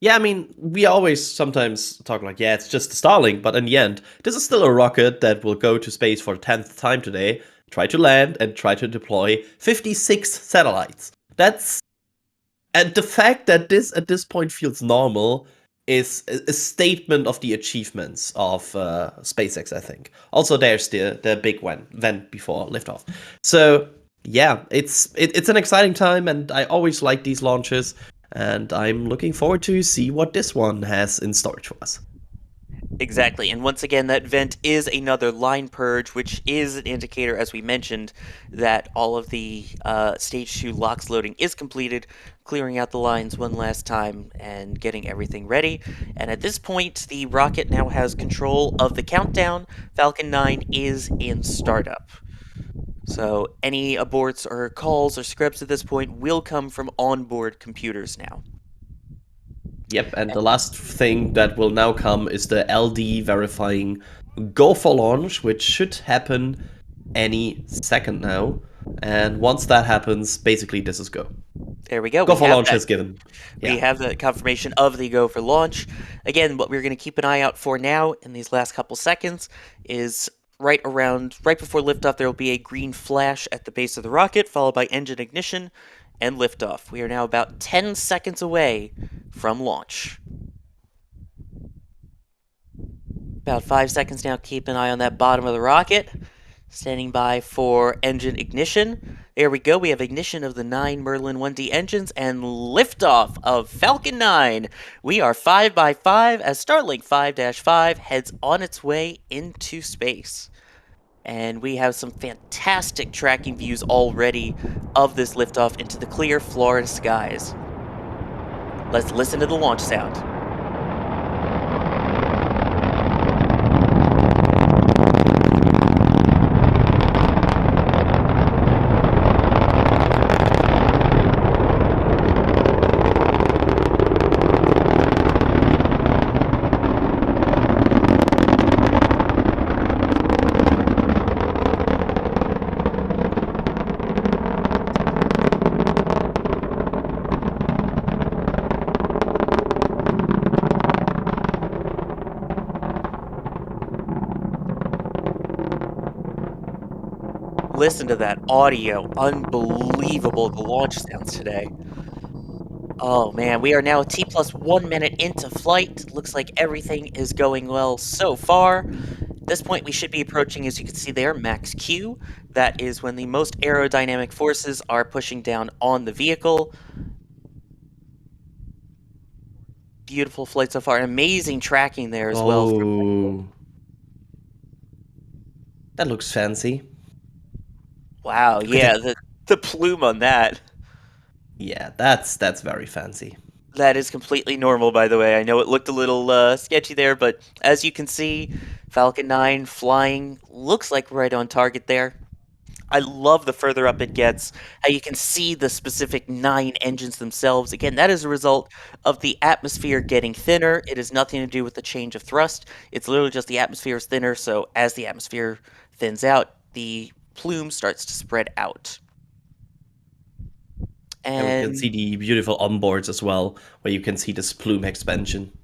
Yeah, I mean, we always sometimes talk like, yeah, it's just a Starlink, but in the end, this is still a rocket that will go to space for the 10th time today, try to land, and try to deploy 56 satellites. And the fact that this at this point feels normal is a statement of the achievements of SpaceX, I think. Also, there's the big event before liftoff. So yeah, it's an exciting time, and I always like these launches, and I'm looking forward to see what this one has in storage for us. Exactly, and once again, that vent is another line purge, which is an indicator, as we mentioned, that all of the Stage 2 LOX loading is completed, clearing out the lines one last time and getting everything ready. And at this point, the rocket now has control of the countdown. Falcon 9 is in startup. So any aborts or calls or scripts at this point will come from onboard computers now. Yep, and the last thing that will now come is the LD verifying go for launch, which should happen any second now. And once that happens, basically this is go. There we go. Go for launch is given. Yeah. We have the confirmation of the go for launch. Again, what we're going to keep an eye out for now in these last couple seconds is right before liftoff, there will be a green flash at the base of the rocket, followed by engine ignition and liftoff. We are now about 10 seconds away from launch. About 5 seconds now. Keep an eye on that bottom of the rocket. Standing by for engine ignition. There we go. We have ignition of the 9 Merlin 1D engines and liftoff of Falcon 9. We are 5x5 as Starlink 5-5 heads on its way into space. And we have some fantastic tracking views already of this liftoff into the clear Florida skies. Let's listen to the launch sound. Listen to that audio. Unbelievable, the launch sounds today. Oh man, we are now T+1 minute into flight. Looks like everything is going well so far. At this point, we should be approaching, as you can see there, Max-Q. That is when the most aerodynamic forces are pushing down on the vehicle. Beautiful flight so far. Amazing tracking there as well. Oh, that looks fancy. Wow, yeah, the plume on that. Yeah, that's very fancy. That is completely normal, by the way. I know it looked a little sketchy there, but as you can see, Falcon 9 flying looks like right on target there. I love the further up it gets, how you can see the specific 9 engines themselves. Again, that is a result of the atmosphere getting thinner. It has nothing to do with the change of thrust. It's literally just the atmosphere is thinner, so as the atmosphere thins out, the plume starts to spread out. And we can see the beautiful onboards as well, where you can see this plume expansion.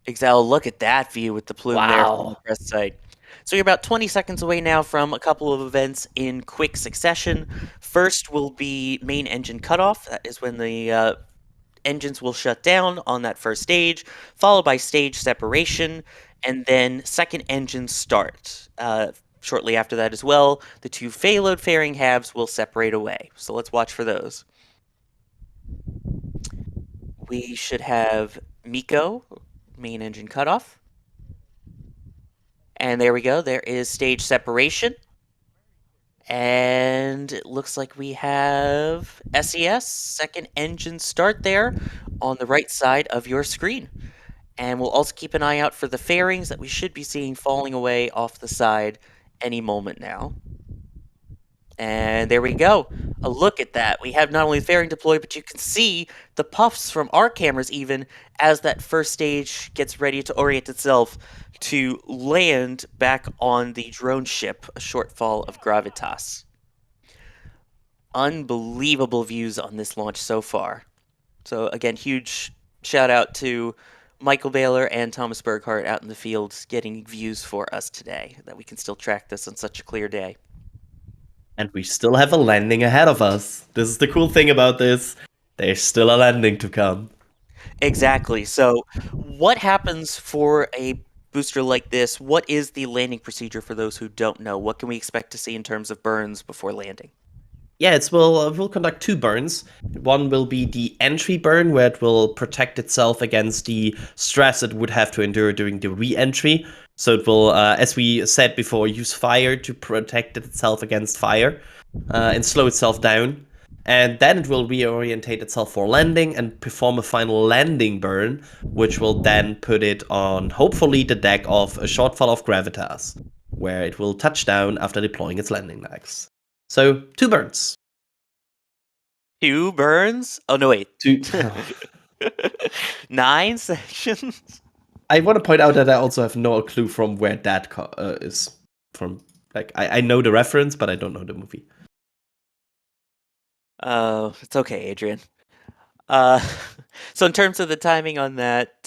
Exactly. Look at that view with the plume there from the press site. So you're about 20 seconds away now from a couple of events in quick succession. First will be main engine cutoff. That is when the engines will shut down on that first stage, followed by stage separation, and then second engine start. Shortly after that as well, the 2 payload fairing halves will separate away. So let's watch for those. We should have MECO, main engine cutoff. And there we go. There is stage separation. And it looks like we have SES, second engine start there on the right side of your screen. And we'll also keep an eye out for the fairings that we should be seeing falling away off the side any moment now. And there we go. A look at that. We have not only the fairing deployed, but you can see the puffs from our cameras even as that first stage gets ready to orient itself to land back on the drone ship, A Shortfall of Gravitas. Unbelievable views on this launch so far. So again, huge shout out to Michael Baylor and Thomas Berghart out in the field getting views for us today, that we can still track this on such a clear day. And we still have a landing ahead of us. This is the cool thing about this. There's still a landing to come. Exactly. So what happens for a booster like this? What is the landing procedure for those who don't know? What can we expect to see in terms of burns before landing? Yeah, we'll conduct 2 burns. One will be the entry burn, where it will protect itself against the stress it would have to endure during the re-entry. So it will, as we said before, use fire to protect itself against fire and slow itself down. And then it will reorientate itself for landing and perform a final landing burn, which will then put it on, hopefully, the deck of A Shortfall of Gravitas, where it will touch down after deploying its landing legs. So, 2 burns. 2 burns? Oh, no, wait. 2. 9 sections? I want to point out that I also have no clue from where that is from. Like, I know the reference, but I don't know the movie. Oh, it's okay, Adrian. So in terms of the timing on that,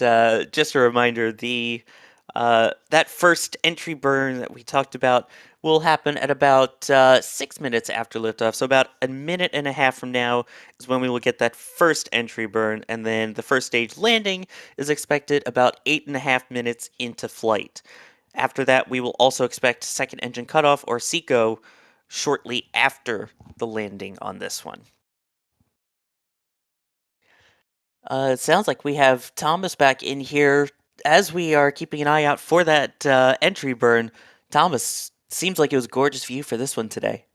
just a reminder, that first entry burn that we talked about will happen at about 6 minutes after liftoff. So about a minute and a half from now is when we will get that first entry burn, and then the first stage landing is expected about 8.5 minutes into flight. After that, we will also expect second engine cutoff, or SECO, shortly after the landing on this one. It sounds like we have Thomas back in here as we are keeping an eye out for that entry burn. Thomas, seems like it was a gorgeous view for this one today.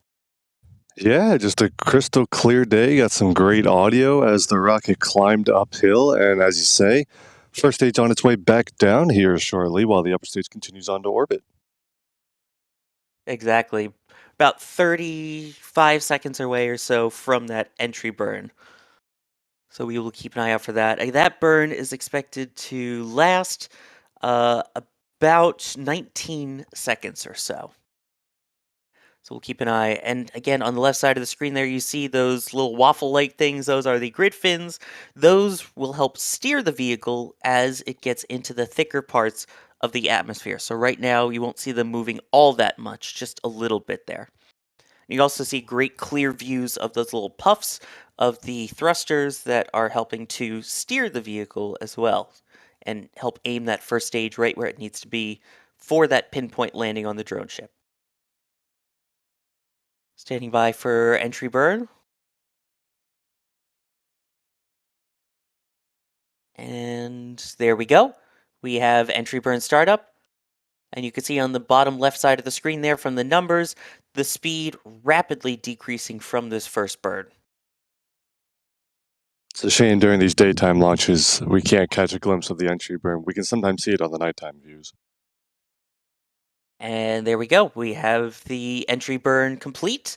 Yeah, just a crystal clear day. Got some great audio as the rocket climbed uphill. And as you say, first stage on its way back down here shortly while the upper stage continues on to orbit. Exactly. About 35 seconds away or so from that entry burn. So we will keep an eye out for that. That burn is expected to last about 19 seconds or so. So we'll keep an eye. And again, on the left side of the screen there, you see those little waffle-like things. Those are the grid fins. Those will help steer the vehicle as it gets into the thicker parts of the atmosphere. So right now, you won't see them moving all that much, just a little bit there. You also see great clear views of those little puffs of the thrusters that are helping to steer the vehicle as well and help aim that first stage right where it needs to be for that pinpoint landing on the drone ship. Standing by for entry burn. And there we go. We have entry burn startup. And you can see on the bottom left side of the screen there from the numbers, the speed rapidly decreasing from this first burn. It's a shame during these daytime launches we can't catch a glimpse of the entry burn. We can sometimes see it on the nighttime views. And there we go. We have the entry burn complete.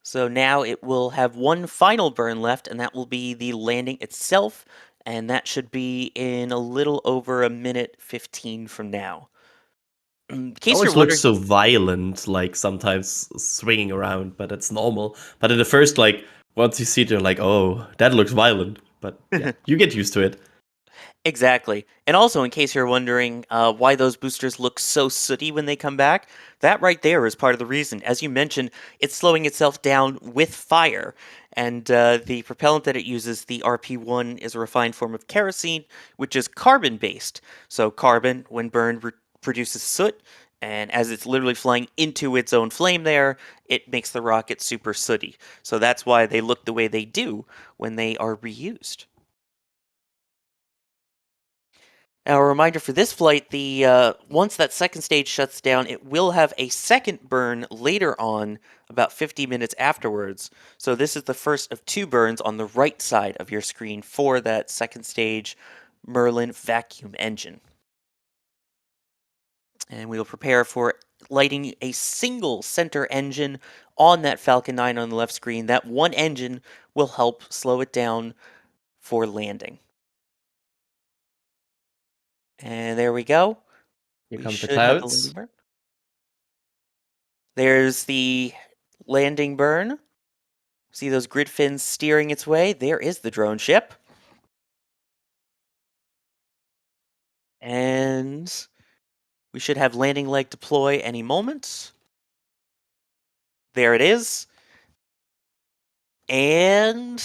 So now it will have one final burn left, and that will be the landing itself. And that should be in a little over a minute 15 from now. In case Always you're wondering, looks so violent, like sometimes swinging around, but it's normal. But in the first, like, once you see it, you're like, oh, that looks violent. But yeah, you get used to it. Exactly. And also, in case you're wondering why those boosters look so sooty when they come back, that right there is part of the reason. As you mentioned, it's slowing itself down with fire. And the propellant that it uses, the RP1, is a refined form of kerosene, which is carbon-based. So carbon, when burned, produces soot. And as it's literally flying into its own flame there, it makes the rocket super sooty. So that's why they look the way they do when they are reused. Now, a reminder for this flight, the once that second stage shuts down, it will have a second burn later on, about 50 minutes afterwards. So this is the first of 2 burns on the right side of your screen for that second stage Merlin vacuum engine. And we will prepare for lighting a single center engine on that Falcon 9 on the left screen. That one engine will help slow it down for landing. And there we go. Here We comes the should have the landing clouds. burn. There's the landing burn. See those grid fins steering its way? There is the drone ship. And we should have landing leg deploy any moment. There it is. And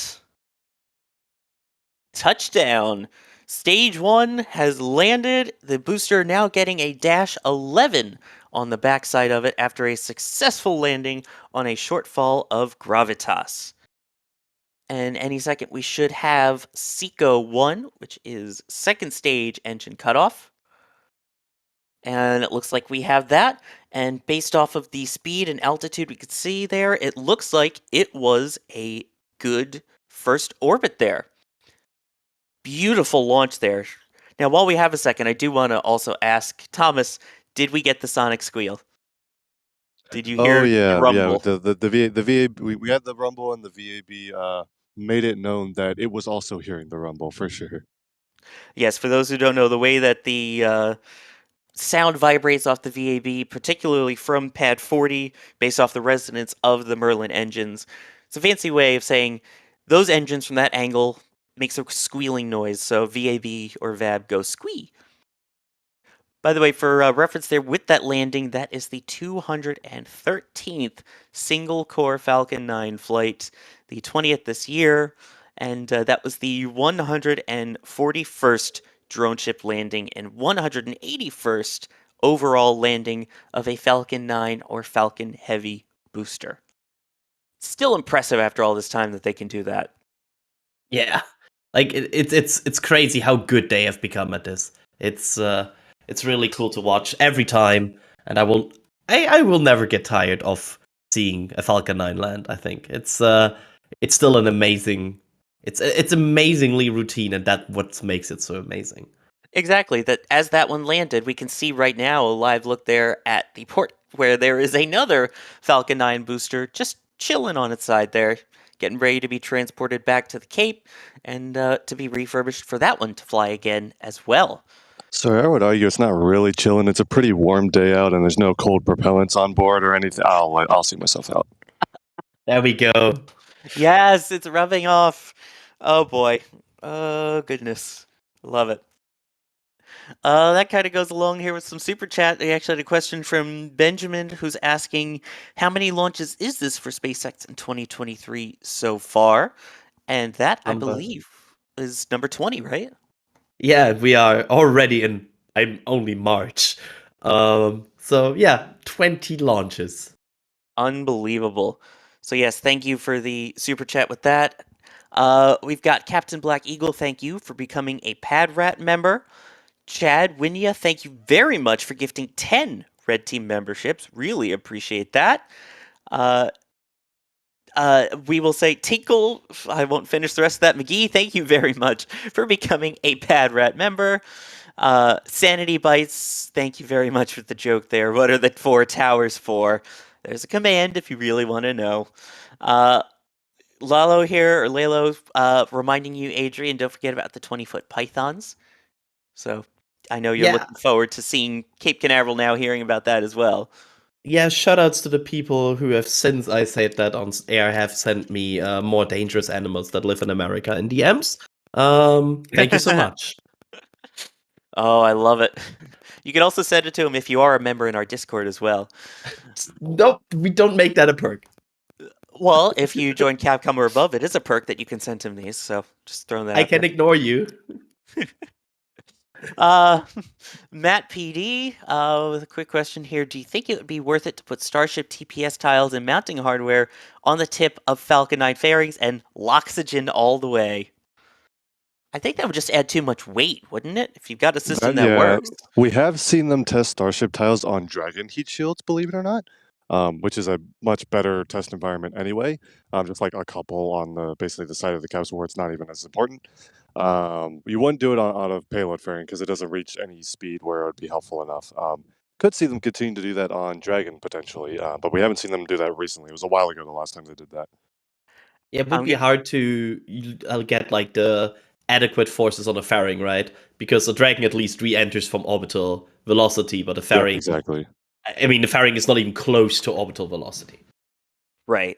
touchdown. Stage 1 has landed. The booster now getting a -11 on the backside of it after a successful landing on a shortfall of gravitas. And any second we should have SECO 1, which is second stage engine cutoff. And it looks like we have that. And based off of the speed and altitude we could see there, it looks like it was a good first orbit there. Beautiful launch there. Now, while we have a second, I do want to also ask Thomas, did we get the sonic squeal? Did you hear Oh the yeah, rumble? the VA we had the rumble and the VAB made it known that it was also hearing the rumble for sure. Yes, for those who don't know, the way that the sound vibrates off the VAB, particularly from pad 40, based off the resonance of the Merlin engines. It's a fancy way of saying those engines from that angle makes a squealing noise, so VAB or VAB goes squee. By the way, for reference there, with that landing, that is the 213th single-core Falcon 9 flight, the 20th this year, and that was the 141st drone ship landing and 181st overall landing of a Falcon 9 or Falcon Heavy booster. Still impressive after all this time that they can do that. Yeah, like it's crazy how good they have become at this. It's really cool to watch every time, and I will never get tired of seeing a Falcon 9 land. I think it's still an amazing. It's amazingly routine, and that what makes it so amazing. Exactly. That as that one landed, we can see right now a live look there at the port where there is another Falcon 9 booster just chilling on its side there, getting ready to be transported back to the Cape and to be refurbished for that one to fly again as well. So I would argue it's not really chilling. It's a pretty warm day out, and there's no cold propellants on board or anything. I'll see myself out. There we go. Yes, it's rubbing off. Oh boy. Oh goodness. Love it. That kind of goes along here with some super chat. We actually had a question from Benjamin who's asking, how many launches is this for SpaceX in 2023 so far? And that, I Number. believe, is number 20, right? Yeah, we are already in. I'm only March. So yeah, 20 launches. Unbelievable. So yes, thank you for the super chat with that. We've got Captain Black Eagle, thank you for becoming a Pad Rat member. Chad Winya, thank you very much for gifting 10 Red Team memberships. Really appreciate that. We will say Tinkle, I won't finish the rest of that. McGee, thank you very much for becoming a Pad Rat member. Sanity Bites, thank you very much for the joke there. What are the 4 towers for? There's a command if you really want to know. Lalo here, or Lalo, reminding you, Adrian, don't forget about the 20-foot pythons. So I know you're Yeah. looking forward to seeing Cape Canaveral now, hearing about that as well. Yeah, shoutouts to the people who have, since I said that on air, have sent me more dangerous animals that live in America in DMs. Thank you so much. Oh, I love it. You can also send it to him if you are a member in our Discord as well. Nope, we don't make that a perk. Well, if you join Capcom or above, it is a perk that you can send him these, so just throwing that I out can there. ignore you. Matt PD, with a quick question here. Do you think it would be worth it to put Starship TPS tiles and mounting hardware on the tip of Falcon 9 fairings and Loxygen all the way? I think that would just add too much weight, wouldn't it? If you've got a system that works. We have seen them test Starship tiles on Dragon heat shields, believe it or not, which is a much better test environment anyway. Just like a couple on basically the side of the capsule where it's not even as important. You wouldn't do it out of payload fairing because it doesn't reach any speed where it would be helpful enough. Could see them continue to do that on Dragon potentially, but we haven't seen them do that recently. It was a while ago the last time they did that. Yeah, it would be hard to get like the adequate forces on a fairing, right? Because the Dragon at least re-enters from orbital velocity, but the fairing... Yeah, exactly. I mean, the fairing is not even close to orbital velocity. Right.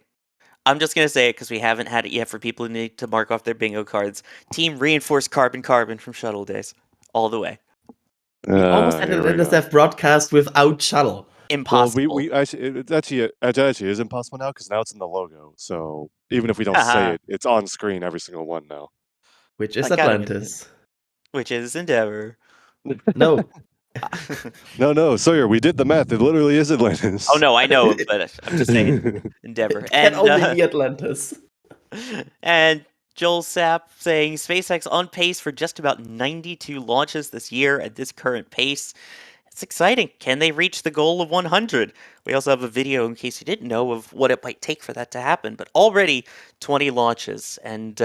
I'm just going to say it because we haven't had it yet for people who need to mark off their bingo cards. Team Reinforced Carbon from Shuttle Days. All the way. We almost had an NSF broadcast without Shuttle. Impossible. Well, we actually, it actually is impossible now because now it's in the logo. So even if we don't say it, it's on screen, every single one now. Which is Atlantis. Which is Endeavor. No. No, Sawyer, we did the math. It literally is Atlantis. Oh, no, I know, but I'm just saying Endeavor. And only be Atlantis. And Joel Sapp saying SpaceX on pace for just about 92 launches this year at this current pace. It's exciting. Can they reach the goal of 100? We also have a video, in case you didn't know, of what it might take for that to happen. But already 20 launches. And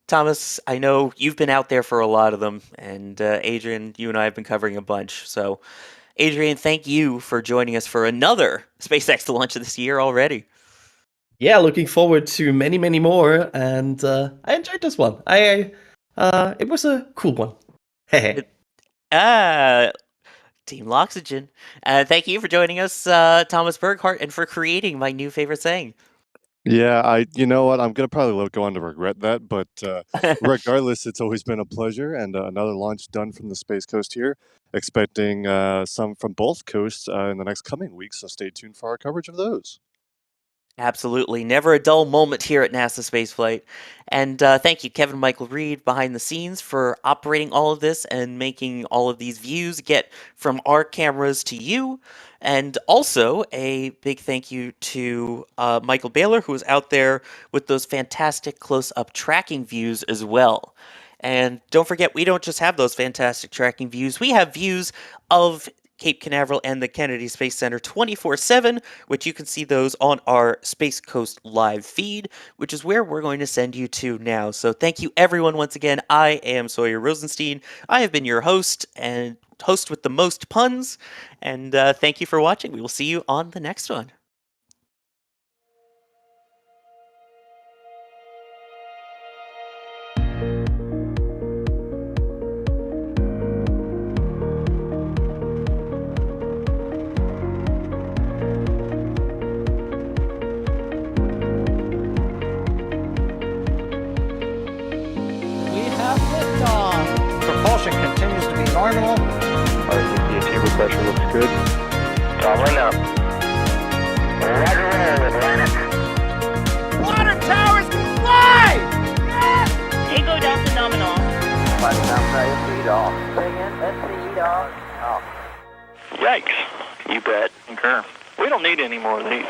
Thomas, I know you've been out there for a lot of them. And Adrian, you and I have been covering a bunch. So, Adrian, thank you for joining us for another SpaceX launch this year already. Yeah, looking forward to many, many more. And I enjoyed this one. It was a cool one. Team Loxygen. Thank you for joining us, Thomas Berghart, and for creating my new favorite saying. Yeah, you know what? I'm gonna probably go on to regret that, but regardless, it's always been a pleasure, and another launch done from the Space Coast here. Expecting some from both coasts in the next coming weeks, so stay tuned for our coverage of those. Absolutely. Never a dull moment here at NASA Spaceflight. And thank you, Kevin Michael Reed, behind the scenes, for operating all of this and making all of these views get from our cameras to you. And also a big thank you to Michael Baylor, who was out there with those fantastic close-up tracking views as well. And don't forget, we don't just have those fantastic tracking views. We have views of Cape Canaveral and the Kennedy Space Center 24/7, which you can see those on our Space Coast live feed, which is where we're going to send you to now. So thank you everyone once again. I am Sawyer Rosenstein. I have been your host and host with the most puns, and thank you for watching. We will see you on the next one. Propulsion continues to be normal. Our EDT pressure looks good. Doubling up. Roger roll, Atlanta. Water towers fly! Yes! Tango Delta nominal. Flight down, SE off. Bring in, SE off. Yikes. You bet. Concur. We don't need any more of these.